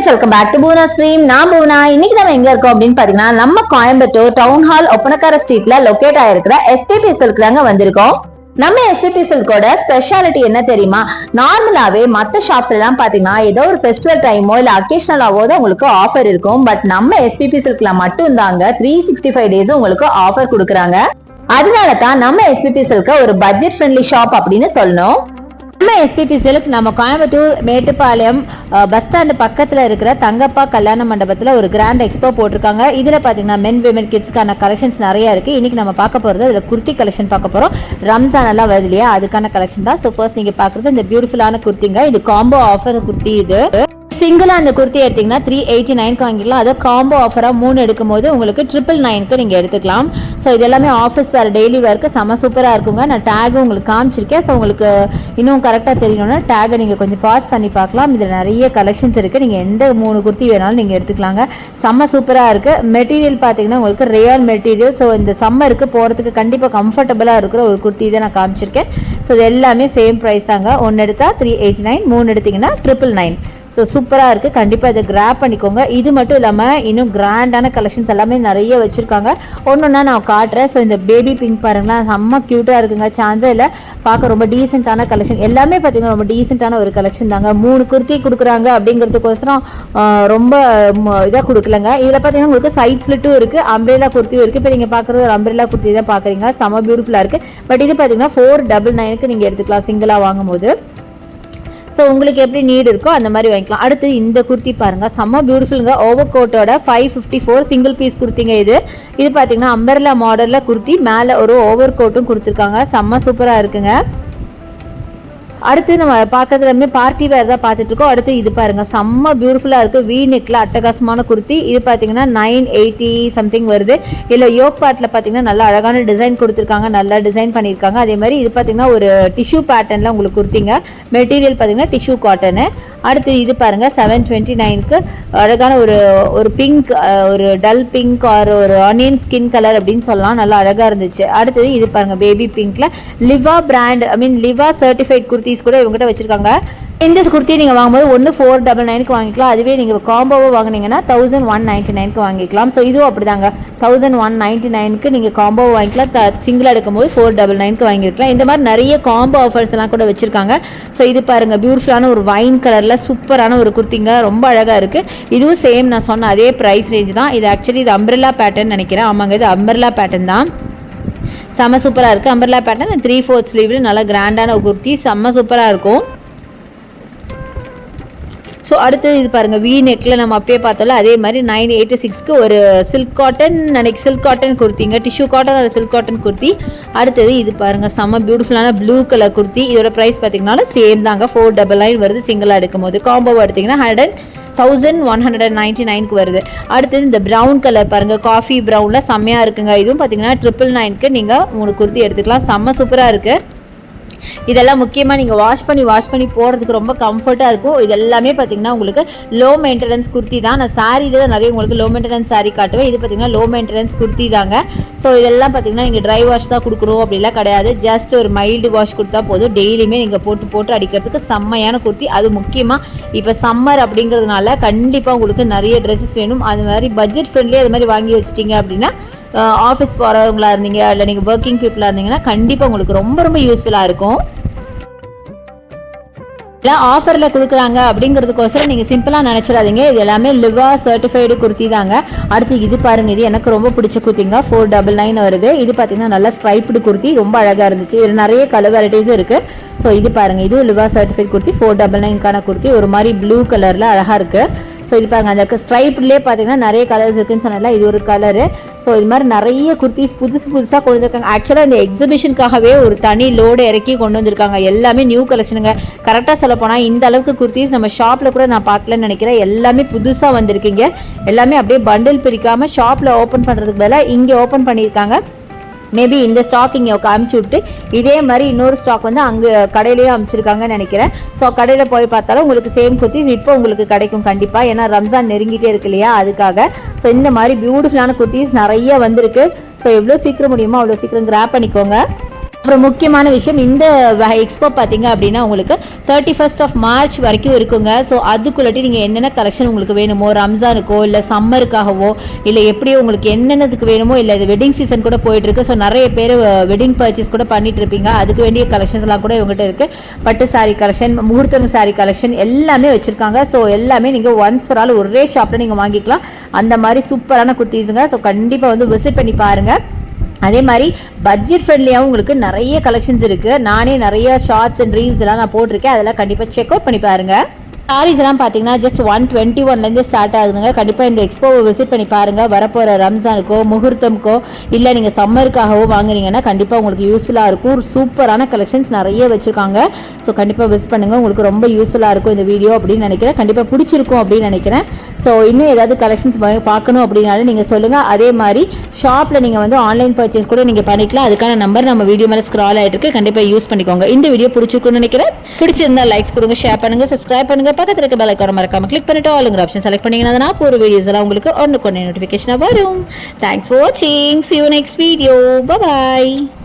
Friends, welcome back to Poona stream. நான் பூனா. இன்னைக்கு நம்ம எங்க இருக்கோம் அப்படின்னு பாத்தீங்கன்னா, நம்ம கோயம்புத்தூர் டவுன் ஹால் ஒப்பனக்கார ஸ்ட்ரீட்ல லொகேட் ஆயிருக்கிற எஸ்பிபி சில்க் தாங்க வந்திருக்கோம். நம்ம எஸ்பிபி சில்கோட ஸ்பெஷாலிட்டி என்ன தெரியுமா? நார்மலாவே மத்த ஷாப்ஸ்ல எல்லாம் பாத்தீங்கன்னா ஏதோ ஒரு ஃபெஸ்டிவல் டைமோ இல்ல அக்கேஷனலாவோ தான் உங்களுக்கு ஆஃபர் இருக்கும். பட் நம்ம எஸ்பிபி சில்க்ல மட்டும் தாங்க 365 டேஸ் உங்களுக்கு ஆஃபர் கொடுக்குறாங்க. அதனால தான் நம்ம எஸ்பிபி சில்க ஒரு பட்ஜெட் ஃப்ரெண்ட்லி ஷாப் அப்படின்னு சொல்லணும். நம்ம எஸ்பிபி சில்க் நம்ம கோயம்புத்தூர் மேட்டுப்பாளையம் பஸ் ஸ்டாண்டு பக்கத்தில் இருக்கிற தங்கப்பா கல்யாண மண்டபத்தில் ஒரு கிராண்ட் எக்ஸ்போ போட்டிருக்காங்க. இதில் பார்த்தீங்கன்னா மென் விமன் கிட்ஸ்க்கான கலெக்ஷன்ஸ் நிறைய இருக்குது. இன்றைக்கி நம்ம பார்க்க போகிறது இதில் குர்த்தி கலெக்ஷன் பார்க்க போகிறோம். ரம்ஜான் எல்லாம் வருது இல்லையா, அதுக்கான கலெக்ஷன் தான். ஸோ ஃபர்ஸ்ட் நீங்கள் பார்க்குறது இந்த பியூட்டிஃபுல்லான குர்த்திங்க. இது காம்போ ஆஃபர் குர்த்தி. இது சிங்கிளாக அந்த குர்த்தி எடுத்தீங்கன்னா 389 வாங்கிக்கலாம். அதை காம்போ ஆஃபராக 3 எடுக்கும் போது உங்களுக்கு 999 நீங்கள் எடுத்துக்கலாம். ஸோ இது எல்லாமே ஆஃபீஸ் வேறு டெய்லி வேர்க்கு செம்ம சூப்பராக இருக்குங்க. நான் டேகு உங்களுக்கு காமிச்சிருக்கேன். ஸோ உங்களுக்கு இன்னும் கரெக்டாக தெரியணும்னா டேகை நீங்கள் கொஞ்சம் பாஸ் பண்ணி பார்க்கலாம். இதில் நிறைய கலெக்ஷன்ஸ் இருக்குது. நீங்கள் எந்த 3 குர்த்தி வேணாலும் நீங்கள் எடுத்துக்கலாங்க. செம்ம சூப்பராக இருக்குது. மெட்டீரியல் பார்த்தீங்கன்னா உங்களுக்கு ரியல் மெட்டீரியல். ஸோ இந்த சம்மருக்கு போகிறதுக்கு கண்டிப்பாக கம்ஃபர்டபுளாக இருக்கிற ஒரு குர்த்தி தான் நான் காமிச்சிருக்கேன். ஸோ இது எல்லாமே சேம் ப்ரைஸ் தாங்க. 1 எடுத்தால் 389, 3 எடுத்திங்கன்னா 999. ஸோ சூப்பராக இருக்குது. கண்டிப்பாக இதை கிராப் பண்ணிக்கோங்க. இது மட்டும் இல்லாமல் இன்னும் கிராண்டான கலெக்ஷன்ஸ் எல்லாமே நிறைய வச்சுருக்காங்க. ஒன்றுன்னா நான் காட்டுறேன். ஸோ இந்த பேபி பிங்க் பாருங்களேன், செம்ம க்யூட்டாக இருக்குங்க. சான்ஸே இல்லை, பார்க்க ரொம்ப டீசெண்டான கலெக்ஷன். எல்லாமே பார்த்தீங்கன்னா ரொம்ப டீசெண்டான ஒரு கலெக்ஷன் தாங்க. 3 குர்த்தி கொடுக்குறாங்க அப்படிங்கிறதுக்கோசரம் ரொம்ப இதாக கொடுக்கலங்க. இதில் பார்த்தீங்கன்னா உங்களுக்கு சைட் ஸ்லிட்டும் இருக்குது, அம்ப்ரெல்லா குர்த்தியும் இருக்குது. இப்போ நீங்கள் பார்க்குறது ஒரு அம்ப்ரெல்லா குர்த்தி தான் பார்க்குறீங்க. செம்ம பியூட்டிஃபுல்லாக இருக்குது. பட் இது பார்த்தீங்கன்னா 499 நீங்கள் எடுத்துக்கலாம் சிங்கிளாக வாங்கும்போது. ஸோ உங்களுக்கு எப்படி நீட் இருக்கோ அந்த மாதிரி வாங்கிக்கலாம். அடுத்து இந்த குர்த்தி பாருங்கள், செம்ம பியூட்டிஃபுல்லுங்க. ஓவர் கோட்டோட 554 சிங்கிள் பீஸ் குர்த்திங்க. இது பார்த்தீங்கன்னா அம்பர்லா மாடலில் குர்த்தி, மேலே ஒரு ஓவர் கோட்டும் கொடுத்துருக்காங்க. செம்ம சூப்பராக இருக்குங்க. அடுத்து நம்ம பார்க்கறதுலாமே பார்ட்டி வேர் தான் பார்த்துட்ருக்கோம். அடுத்து இது பாருங்கள், செம்ம பியூட்டிஃபுல்லாக இருக்குது. வி நெக்கில் அட்டகாசமான குர்த்தி. இது பார்த்தீங்கன்னா 980 சம்திங் வருது. இல்லை யோக் பார்ட்டில் பார்த்தீங்கன்னா நல்லா அழகான டிசைன் கொடுத்துருக்காங்க, நல்லா டிசைன் பண்ணியிருக்காங்க. அதே மாதிரி இது பார்த்தீங்கன்னா ஒரு டிஷ்யூ பேட்டர்னில் உங்களுக்கு குர்த்திங்க. மெட்டீரியல் பார்த்தீங்கன்னா டிஷ்யூ காட்டனு. அடுத்து இது பாருங்கள் 729க்கு அழகான ஒரு பிங்க், ஒரு டல் பிங்க் ஆர் ஒரு ஆனியன் ஸ்கின் கலர் அப்படின்னு சொல்லலாம். நல்லா அழகாக இருந்துச்சு. அடுத்தது இது பாருங்கள் பேபி பிங்க்கில் லிவா பிராண்ட், லிவா சர்டிஃபைட் குர்த்தி கூட இவங்ககிட்ட வச்சிருக்காங்க. இந்த குர்த்தி நீங்கள் வாங்கும்போது 499 வாங்கிக்கலாம். அதுவே நீங்கள் காம்போவோ வாங்கினீங்கன்னா 1199 வாங்கிக்கலாம். ஸோ இதுவும் அப்படிதாங்க, 1199 நீங்கள் காம்போவோ வாங்கிக்கலாம். சிங்கிள் எடுக்கும்போது 499 வாங்கிக்கலாம். இந்த மாதிரி நிறைய காம்போ ஆஃபர்ஸ் எல்லாம் கூட வச்சிருக்காங்க. ஸோ இது பாருங்க, பியூட்டிஃபுல்லான ஒரு வைன் கலரில் சூப்பரான ஒரு குர்த்திங்க, ரொம்ப அழகாக இருக்குது. இதுவும் சேம் நான் சொன்ன அதே ப்ரைஸ் ரேஞ்ச் தான். இது ஆக்சுவலி இது அம்ப்ரெல்லா பேட்டர்ன் நினைக்கிறேன். ஆமாங்க, இது அம்ப்ரெல்லா பேட்டர்ன் தான். செம்ம சூப்பராக இருக்குது. அம்பர்லா பேட்டர்ன் 3/4 ஸ்லீவில் நல்லா கிராண்டான குர்த்தி, செம்ம சூப்பராக இருக்கும். ஸோ அடுத்தது இது பாருங்கள், வி நெக்கில் நம்ம அப்பயே பார்த்தோம்ல அதே மாதிரி 986க்கு ஒரு சில்க் காட்டன் குர்த்திங்க, டிஷ்யூ காட்டன் ஒரு சில்க் காட்டன் குர்த்தி. அடுத்தது இது பாருங்கள், செம்ம பியூட்டிஃபுல்லான ப்ளூ கலர் குர்த்தி. இதோட ப்ரைஸ் பார்த்தீங்கன்னாலும் சேம் தாங்க, 499 வருது சிங்கிளாக எடுக்கும் போது. காம்போவாக எடுத்திங்கன்னா 1199 வருது. அடுத்தது இந்த ப்ரௌன் கலர் பாருங்கள், காஃபி ப்ரௌனில் செம்மையாக இருக்குங்க. இதுவும் பார்த்தீங்கன்னா 999க்கு நீங்கள் 3 குர்த்தி எடுத்துக்கலாம். செம்ம சூப்பராக இருக்குது. இதெல்லாம் முக்கியமாக நீங்கள் வாஷ் பண்ணி போடுறதுக்கு ரொம்ப கம்ஃபர்ட்டாக இருக்கும். இது எல்லாமே பார்த்தீங்கன்னா உங்களுக்கு லோ மெயின்டெனன்ஸ் குர்த்தி தான். நான் சாரியில் தான் நிறைய உங்களுக்கு லோ மெயின்டெனன்ஸ் சாரி காட்டுவேன். இது பார்த்தீங்கன்னா லோ மெயின்டெனன்ஸ் குர்த்தி தாங்க. ஸோ இதெல்லாம் பார்த்தீங்கன்னா நீங்கள் ட்ரை வாஷ் தான் கொடுக்கணும் அப்படிலாம் கிடையாது. ஜஸ்ட் ஒரு மைல்டு வாஷ் கொடுத்தா போதும். டெய்லியுமே நீங்கள் போட்டு அடிக்கிறதுக்கு செம்மையான குர்த்தி. அது முக்கியமாக இப்போ சம்மர் அப்படிங்கிறதுனால கண்டிப்பாக உங்களுக்கு நிறைய ட்ரெஸ்ஸஸ் வேணும். அது மாதிரி பட்ஜெட் ஃப்ரெண்ட்லி அது மாதிரி வாங்கி வச்சிட்டிங்க அப்படின்னா ஆஃபீஸ் போகிறவங்களா இருந்தீங்க இல்லை நீங்கள் ஒர்க்கிங் பீப்புளாக இருந்தீங்கன்னா கண்டிப்பாக உங்களுக்கு ரொம்ப ரொம்ப யூஸ்ஃபுல்லாக இருக்கும். ஆஃபரில் கொடுக்குறாங்க அப்படிங்கிறதுக்கோசரம் நீங்கள் சிம்பிளாக நினச்சிடாதீங்க. இது எல்லாமே லிவா சர்டிஃபைடு குர்த்தி தாங்க. அடுத்து இது பாருங்கள், இது எனக்கு ரொம்ப பிடிச்ச குர்த்திங்க, 499 வருது. இது பார்த்தீங்கன்னா நல்லா ஸ்ட்ரைப்டு குர்த்தி, ரொம்ப அழகாக இருந்துச்சு. இது நிறைய கலர் வெரைட்டிஸும் இருக்குது. ஸோ இது பாருங்கள், இது லிவா சர்டிஃபைட் குர்த்தி, 499க்கான குர்த்தி. ஒரு மாதிரி ப்ளூ கலரில் அழகாக இருக்குது. ஸோ இது பாருங்கள், அந்த ஸ்ட்ரைப்லேயே பார்த்தீங்கன்னா நிறைய கலர்ஸ் இருக்குன்னு சொன்னால இது ஒரு கலரு. ஸோ இது மாதிரி நிறைய குர்த்திஸ் புதுசாக கொண்டு வந்திருக்காங்க. ஆக்சுவலாக இந்த எக்ஸிபிஷனுக்காகவே ஒரு தனி லோடு இறக்கி கொண்டு வந்திருக்காங்க. எல்லாமே நியூ கலெக்ஷனுங்க. கரெக்டாக சொல்ல போனால் இந்த அளவுக்கு குர்த்திஸ் நம்ம ஷாப்பில் கூட நான் பார்க்கலன்னு நினைக்கிறேன். எல்லாமே புதுசாக வந்திருக்கீங்க. எல்லாமே அப்படியே பண்டில் பிரிக்காமல் ஷாப்பில் ஓப்பன் பண்ணுறதுக்கு பதிலாக இங்கே ஓப்பன் பண்ணியிருக்காங்க. மேபி இந்த ஸ்டாக் இங்கே அமுச்சு விட்டு இதே மாதிரி இன்னொரு ஸ்டாக் வந்து அங்கே கடையிலேயே அமைச்சிருக்காங்கன்னு நினைக்கிறேன். ஸோ கடையில் போய் பார்த்தாலும் உங்களுக்கு சேம் குர்த்திஸ் இப்போ உங்களுக்கு கிடைக்கும் கண்டிப்பாக. ஏன்னா ரம்ஜான் நெருங்கிட்டே இருக்கு இல்லையா, அதுக்காக. ஸோ இந்த மாதிரி பியூட்டிஃபுல்லான குர்த்திஸ் நிறைய வந்திருக்கு. ஸோ எவ்வளோ சீக்கிரம் முடியுமோ அவ்வளோ சீக்கிரம் கிராப் பண்ணிக்கோங்க. அப்புறம் முக்கியமான விஷயம், இந்த எக்ஸ்போ பார்த்தீங்க அப்படின்னா உங்களுக்கு 31st of March வரைக்கும் இருக்குங்க. ஸோ அதுக்குள்ளட்டி நீங்கள் என்னென்ன கலெக்ஷன் உங்களுக்கு வேணுமோ, ரம்ஜானுக்கோ இல்லை சம்மருக்காகவோ இல்லை எப்படியோ உங்களுக்கு என்னென்னதுக்கு வேணுமோ, இல்லை இது வெட்டிங் சீசன் கூட போயிட்டுருக்கு. ஸோ நிறைய பேர் வெட்டிங் பர்ச்சேஸ் கூட பண்ணிட்டு இருப்பீங்க. அதுக்கு வேண்டிய கலெக்ஷன்ஸ்லாம் கூட இவங்ககிட்ட இருக்குது. பட்டு சாரீ கலெக்ஷன், முகூர்த்தம் சாரீ கலெக்ஷன் எல்லாமே வச்சுருக்காங்க. ஸோ எல்லாமே நீங்கள் ஒன்ஸ் ஃபார் ஆல் ஒரே ஷாப்பில் நீங்கள் வாங்கிக்கலாம். அந்த மாதிரி சூப்பரான குர்த்தீஸுங்க. ஸோ கண்டிப்பாக வந்து விசிட் பண்ணி பாருங்கள். அதே மாதிரி பட்ஜெட் ஃப்ரெண்ட்லியாகவும் உங்களுக்கு நிறைய கலெக்ஷன்ஸ் இருக்குது. நானே நிறைய ஷார்ட்ஸ் அண்ட் ரீல்ஸ் எல்லாம் நான் போட்டிருக்கேன். அதெல்லாம் கண்டிப்பாக செக் அவுட் பண்ணி பாருங்கள். சாரீஸ் எல்லாம் பார்த்தீங்கன்னா ஜஸ்ட் 121லேருந்து ஸ்டார்ட் ஆகுதுங்க. கண்டிப்பாக இந்த எக்ஸ்போவை விசிட் பண்ணி பாருங்கள். வரப்போகிற ரம்ஜானுக்கோ முகூர்த்தம்க்கோ இல்லை நீங்கள் சம்மருக்காகவோ வாங்குறீங்கன்னா கண்டிப்பாக உங்களுக்கு யூஸ்ஃபுல்லாக இருக்கும். ஒரு சூப்பரான கலெக்ஷன்ஸ் நிறைய வச்சுருக்காங்க. ஸோ கண்டிப்பாக விசிட் பண்ணுங்கள். உங்களுக்கு ரொம்ப யூஸ்ஃபுல்லாக இருக்கும் இந்த வீடியோ அப்படின்னு நினைக்கிறேன். கண்டிப்பாக பிடிச்சிருக்கும் அப்படின்னு நினைக்கிறேன். ஸோ இன்னும் ஏதாவது கலெக்ஷன்ஸ் பார்க்கணும் அப்படின்னாலும் நீங்கள் சொல்லுங்கள். அதே மாதிரி ஷாப்பில் நீங்கள் வந்து ஆன்லைன் பர்ச்சேஸ் கூட நீங்கள் பண்ணிக்கலாம். அதுக்கான நம்பர் நம்ம வீடியோ மேலே ஸ்க்ரால் ஆகிட்டு இருக்கு. கண்டிப்பாக யூஸ் பண்ணிக்கோங்க. இந்த வீடியோ பிடிச்சிருக்குன்னு நினைக்கிறேன். பிடிச்சிருந்தா லைக்ஸ் கொடுங்க, ஷேர் பண்ணுங்கள், சப்ஸ்கிரைப் பண்ணுங்கள். பக்கத்துல இருக்க பெல் ஐகானை மறக்காம கிளிக் பண்ணிட்டு ஆளுங்கிற ஆப்ஷன் செலக்ட் பண்ணீங்கன்னா நான் போற வீடியோஸ் எல்லாம் உங்களுக்கு ஒன்னுக்கு ஒன்னு நோட்டிஃபிகேஷனா வரும். Thanks for watching. See you next video. Bye bye.